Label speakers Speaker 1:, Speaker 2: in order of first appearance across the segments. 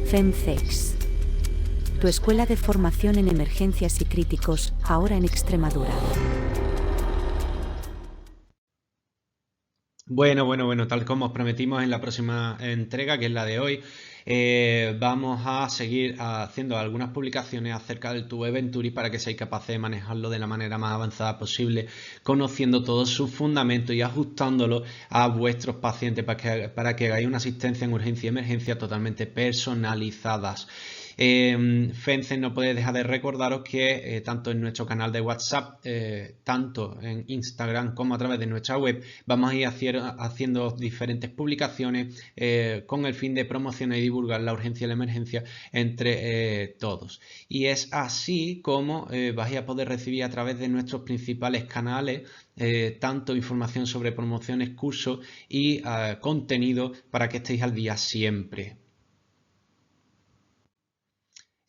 Speaker 1: FEMCEX, tu escuela de formación en emergencias y críticos, ahora en Extremadura.
Speaker 2: Bueno, tal como os prometimos en la próxima entrega, que es la de hoy, vamos a seguir haciendo algunas publicaciones acerca del tubo de Venturi para que seáis capaces de manejarlo de la manera más avanzada posible, conociendo todos sus fundamentos y ajustándolo a vuestros pacientes para que hagáis una asistencia en urgencia y emergencia totalmente personalizadas. FEMCEX no puede dejar de recordaros que tanto en nuestro canal de WhatsApp, tanto en Instagram como a través de nuestra web, vamos a ir haciendo diferentes publicaciones con el fin de promocionar y divulgar la urgencia y la emergencia entre todos. Y es así como vais a poder recibir a través de nuestros principales canales tanto información sobre promociones, cursos y contenido para que estéis al día siempre.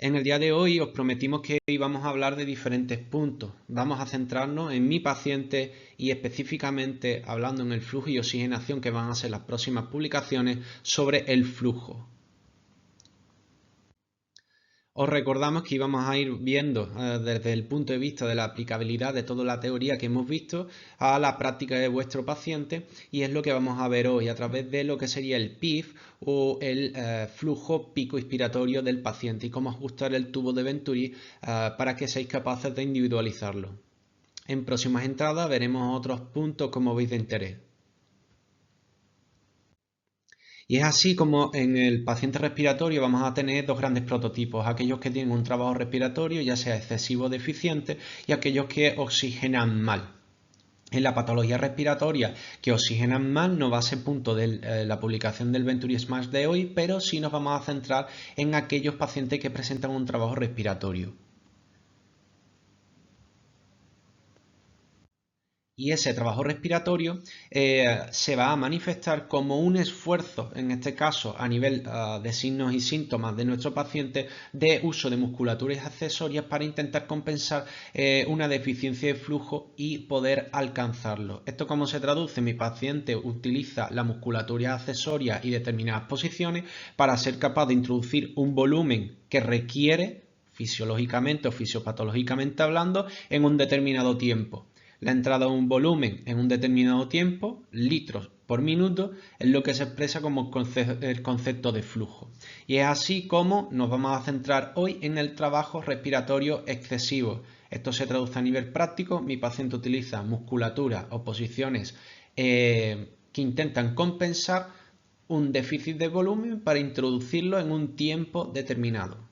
Speaker 2: En el día de hoy os prometimos que íbamos a hablar de diferentes puntos. Vamos a centrarnos en mi paciente y específicamente hablando en el flujo y oxigenación, que van a ser las próximas publicaciones sobre el flujo. Os recordamos que íbamos a ir viendo desde el punto de vista de la aplicabilidad de toda la teoría que hemos visto a la práctica de vuestro paciente, y es lo que vamos a ver hoy a través de lo que sería el PIF o el flujo pico inspiratorio del paciente y cómo ajustar el tubo de Venturi para que seáis capaces de individualizarlo. En próximas entradas veremos otros puntos como veis de interés. Y es así como en el paciente respiratorio vamos a tener dos grandes prototipos, aquellos que tienen un trabajo respiratorio ya sea excesivo o deficiente y aquellos que oxigenan mal. En la patología respiratoria que oxigenan mal no va a ser punto de la publicación del Venturi Smash de hoy, pero sí nos vamos a centrar en aquellos pacientes que presentan un trabajo respiratorio. Y ese trabajo respiratorio se va a manifestar como un esfuerzo, en este caso a nivel de signos y síntomas de nuestro paciente, de uso de musculaturas accesorias para intentar compensar una deficiencia de flujo y poder alcanzarlo. ¿Esto cómo se traduce? Mi paciente utiliza la musculatura accesoria y determinadas posiciones para ser capaz de introducir un volumen que requiere fisiológicamente o fisiopatológicamente hablando en un determinado tiempo. La entrada de un volumen en un determinado tiempo, litros por minuto, es lo que se expresa como el concepto de flujo. Y es así como nos vamos a centrar hoy en el trabajo respiratorio excesivo. Esto se traduce a nivel práctico. Mi paciente utiliza musculatura o posiciones que intentan compensar un déficit de volumen para introducirlo en un tiempo determinado.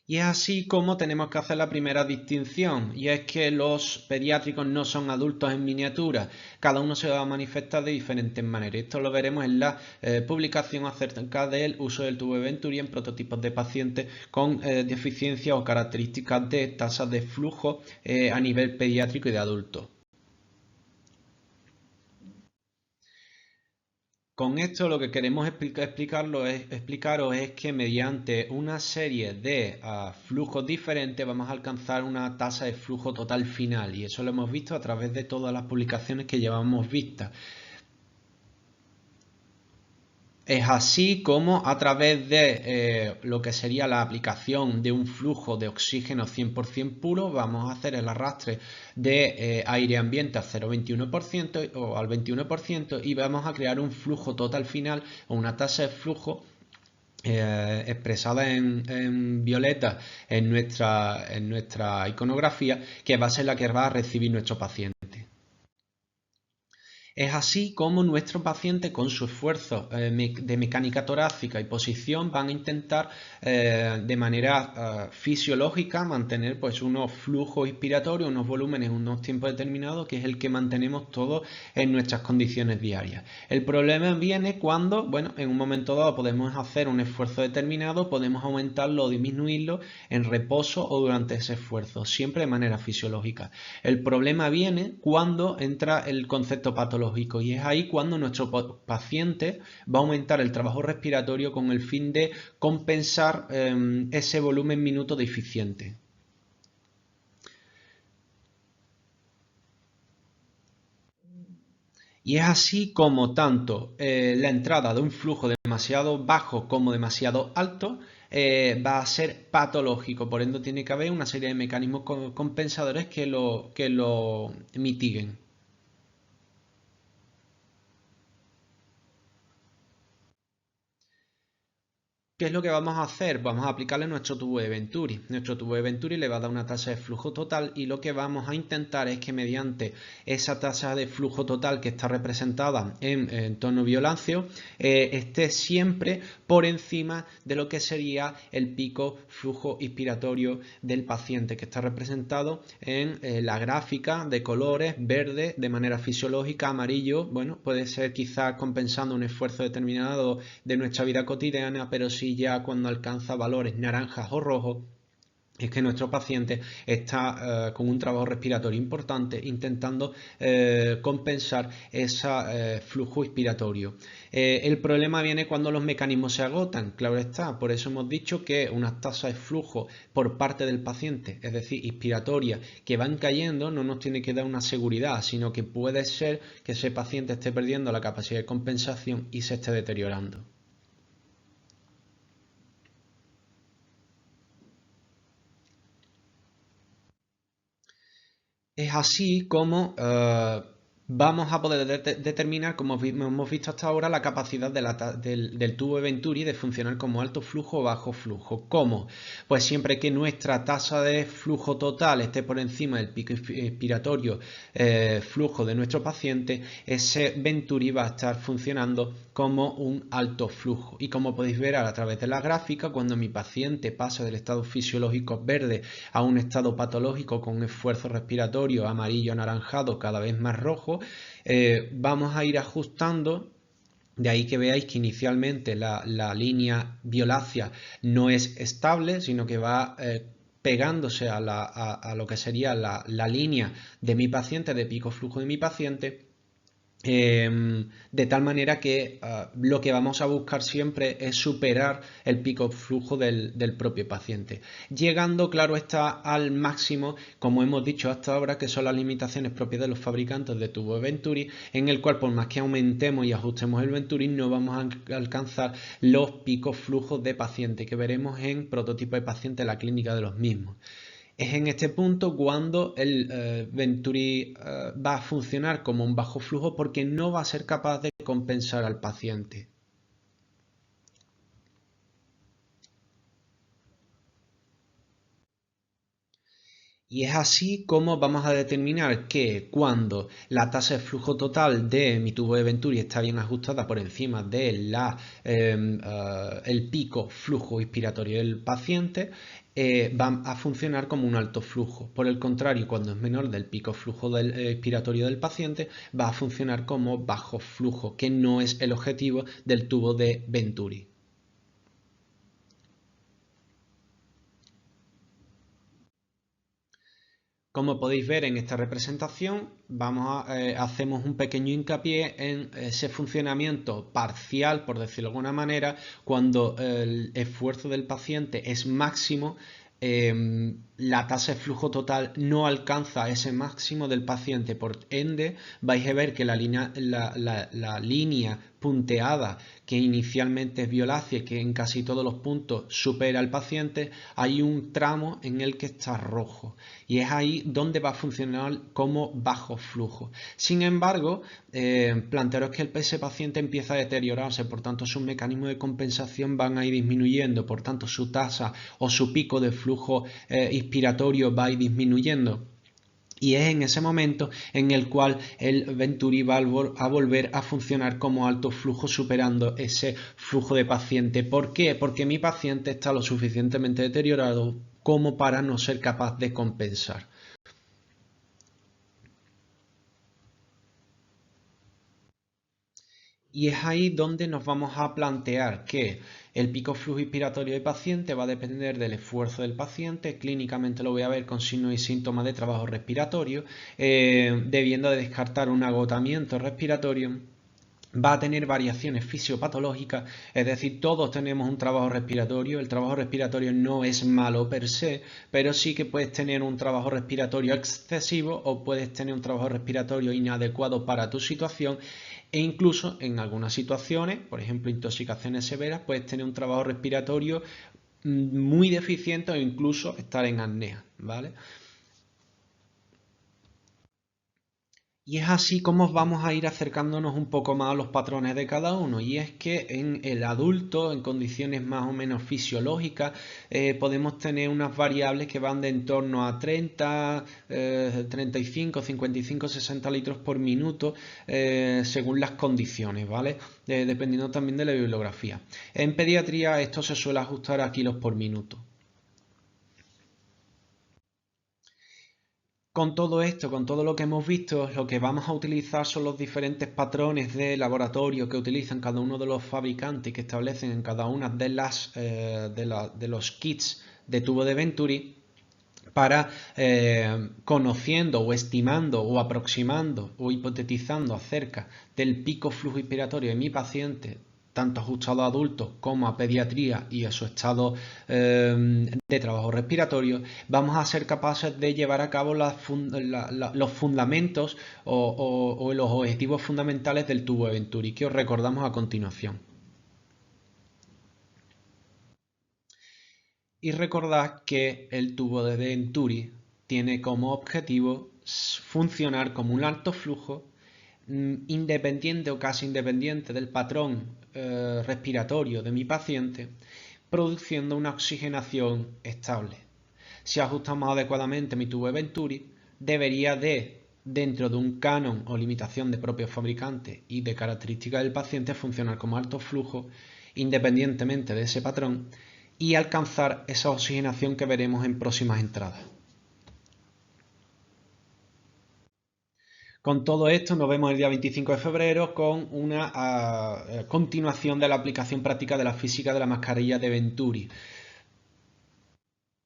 Speaker 2: Y es así como tenemos que hacer la primera distinción, y es que los pediátricos no son adultos en miniatura, cada uno se va a manifestar de diferentes maneras. Esto lo veremos en la publicación acerca del uso del tubo de Venturi en prototipos de pacientes con deficiencias o características de tasas de flujo a nivel pediátrico y de adultos. Con esto lo que queremos explicaros es que mediante una serie de flujos diferentes vamos a alcanzar una tasa de flujo total final, y eso lo hemos visto a través de todas las publicaciones que llevamos vistas. Es así como a través de lo que sería la aplicación de un flujo de oxígeno 100% puro vamos a hacer el arrastre de aire ambiente a 0,21% o al 21% y vamos a crear un flujo total final o una tasa de flujo expresada en violeta en nuestra iconografía, que va a ser la que va a recibir nuestro paciente. Es así como nuestro paciente, con su esfuerzo de mecánica torácica y posición, van a intentar de manera fisiológica mantener pues unos flujos inspiratorios, unos volúmenes, unos tiempos determinados, que es el que mantenemos todos en nuestras condiciones diarias. El problema viene cuando, bueno, en un momento dado podemos hacer un esfuerzo determinado, podemos aumentarlo o disminuirlo en reposo o durante ese esfuerzo, siempre de manera fisiológica. El problema viene cuando entra el concepto patológico, y es ahí cuando nuestro paciente va a aumentar el trabajo respiratorio con el fin de compensar ese volumen minuto deficiente. Y es así como tanto la entrada de un flujo demasiado bajo como demasiado alto va a ser patológico. Por ende, tiene que haber una serie de mecanismos compensadores que lo mitiguen. ¿Qué es lo que vamos a hacer? Vamos a aplicarle nuestro tubo de Venturi. Nuestro tubo de Venturi le va a dar una tasa de flujo total y lo que vamos a intentar es que mediante esa tasa de flujo total que está representada en entorno biolánceo esté siempre por encima de lo que sería el pico flujo inspiratorio del paciente, que está representado en la gráfica de colores verde de manera fisiológica, amarillo. Bueno, puede ser quizás compensando un esfuerzo determinado de nuestra vida cotidiana, pero sí ya cuando alcanza valores naranjas o rojos es que nuestro paciente está con un trabajo respiratorio importante intentando compensar ese flujo inspiratorio. El problema viene cuando los mecanismos se agotan, claro está, por eso hemos dicho que unas tasas de flujo por parte del paciente, es decir, inspiratoria, que van cayendo, no nos tiene que dar una seguridad, sino que puede ser que ese paciente esté perdiendo la capacidad de compensación y se esté deteriorando. Es así como vamos a poder determinar, como hemos visto hasta ahora, la capacidad del tubo de Venturi de funcionar como alto flujo o bajo flujo. ¿Cómo? Pues siempre que nuestra tasa de flujo total esté por encima del pico inspiratorio flujo de nuestro paciente, ese Venturi va a estar funcionando como un alto flujo. Y como podéis ver a través de la gráfica, cuando mi paciente pasa del estado fisiológico verde a un estado patológico con un esfuerzo respiratorio amarillo anaranjado cada vez más rojo, vamos a ir ajustando. De ahí que veáis que inicialmente la línea violácea no es estable, sino que va pegándose a lo que sería la línea de mi paciente, de pico flujo de mi paciente. De tal manera que lo que vamos a buscar siempre es superar el pico flujo del propio paciente, llegando, claro está, al máximo, como hemos dicho hasta ahora, que son las limitaciones propias de los fabricantes de tubo de Venturi, en el cual por más que aumentemos y ajustemos el Venturi no vamos a alcanzar los picos flujos de paciente que veremos en prototipo de paciente en la clínica de los mismos. Es en este punto cuando el Venturi va a funcionar como un bajo flujo porque no va a ser capaz de compensar al paciente. Y es así como vamos a determinar que cuando la tasa de flujo total de mi tubo de Venturi está bien ajustada por encima de el pico flujo inspiratorio del paciente, va a funcionar como un alto flujo. Por el contrario, cuando es menor del pico flujo inspiratorio del paciente, va a funcionar como bajo flujo, que no es el objetivo del tubo de Venturi. Como podéis ver en esta representación, hacemos un pequeño hincapié en ese funcionamiento parcial, por decirlo de alguna manera, cuando el esfuerzo del paciente es máximo, la tasa de flujo total no alcanza ese máximo del paciente. Por ende, vais a ver que la línea punteada, que inicialmente es violácea y que en casi todos los puntos supera al paciente, hay un tramo en el que está rojo y es ahí donde va a funcionar como bajo flujo. Sin embargo, plantearos que ese paciente empieza a deteriorarse, por tanto sus mecanismos de compensación van a ir disminuyendo, por tanto su tasa o su pico de flujo inspiratorio va a ir disminuyendo. Y es en ese momento en el cual el Venturi va a volver a funcionar como alto flujo, superando ese flujo de paciente. ¿Por qué? Porque mi paciente está lo suficientemente deteriorado como para no ser capaz de compensar. Y es ahí donde nos vamos a plantear que el pico flujo inspiratorio del paciente va a depender del esfuerzo del paciente. Clínicamente lo voy a ver con signos y síntomas de trabajo respiratorio, debiendo de descartar un agotamiento respiratorio va a tener variaciones fisiopatológicas, es decir, todos tenemos un trabajo respiratorio. El trabajo respiratorio no es malo per se, pero sí que puedes tener un trabajo respiratorio excesivo o puedes tener un trabajo respiratorio inadecuado para tu situación, e incluso en algunas situaciones, por ejemplo intoxicaciones severas, puedes tener un trabajo respiratorio muy deficiente o incluso estar en apnea, ¿vale? Y es así como vamos a ir acercándonos un poco más a los patrones de cada uno. Y es que en el adulto, en condiciones más o menos fisiológicas, podemos tener unas variables que van de en torno a 30, 35, 55, 60 litros por minuto, según las condiciones, ¿vale? Dependiendo también de la bibliografía. En pediatría esto se suele ajustar a kilos por minuto. Con todo esto, con todo lo que hemos visto, lo que vamos a utilizar son los diferentes patrones de laboratorio que utilizan cada uno de los fabricantes, que establecen en cada una de los kits de tubo de Venturi, para conociendo o estimando o aproximando o hipotetizando acerca del pico flujo inspiratorio de mi paciente, tanto ajustado a adultos como a pediatría y a su estado de trabajo respiratorio, vamos a ser capaces de llevar a cabo los fundamentos o los objetivos fundamentales del tubo de Venturi, que os recordamos a continuación. Y recordad que el tubo de Venturi tiene como objetivo funcionar como un alto flujo, independiente o casi independiente del patrón respiratorio de mi paciente, produciendo una oxigenación estable. Si ajustamos adecuadamente mi tubo de Venturi, debería dentro de un canon o limitación de propios fabricantes y de características del paciente, funcionar como alto flujo independientemente de ese patrón y alcanzar esa oxigenación que veremos en próximas entradas. Con todo esto nos vemos el día 25 de febrero con una continuación de la aplicación práctica de la física de la mascarilla de Venturi.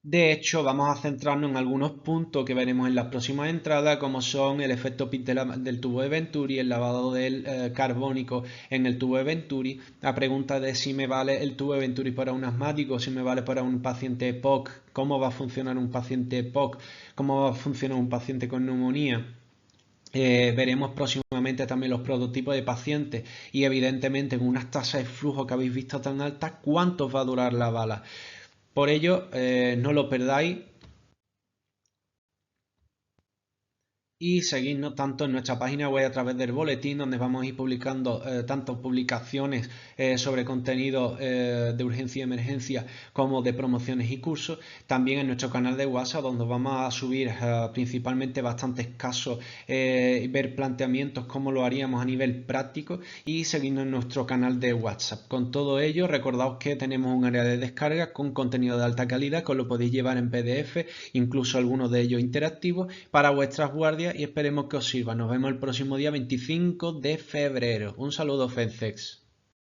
Speaker 2: De hecho, vamos a centrarnos en algunos puntos que veremos en las próximas entradas, como son el efecto PIT del tubo de Venturi, el lavado del carbónico en el tubo de Venturi, la pregunta de si me vale el tubo de Venturi para un asmático, si me vale para un paciente EPOC, cómo va a funcionar un paciente EPOC, cómo va a funcionar un paciente con neumonía. Veremos próximamente también los prototipos de pacientes y evidentemente con unas tasas de flujo que habéis visto tan altas, cuánto va a durar la bala. Por ello, no lo perdáis y seguidnos tanto en nuestra página web a través del boletín, donde vamos a ir publicando tanto publicaciones sobre contenido de urgencia y emergencia como de promociones y cursos, también en nuestro canal de WhatsApp, donde vamos a subir principalmente bastantes casos, ver planteamientos, cómo lo haríamos a nivel práctico, y seguidnos en nuestro canal de WhatsApp. Con todo ello, recordaos que tenemos un área de descarga con contenido de alta calidad, que os lo podéis llevar en PDF, incluso algunos de ellos interactivos, para vuestras guardias, y esperemos que os sirva. Nos vemos el próximo día 25 de febrero. Un saludo, Fencex.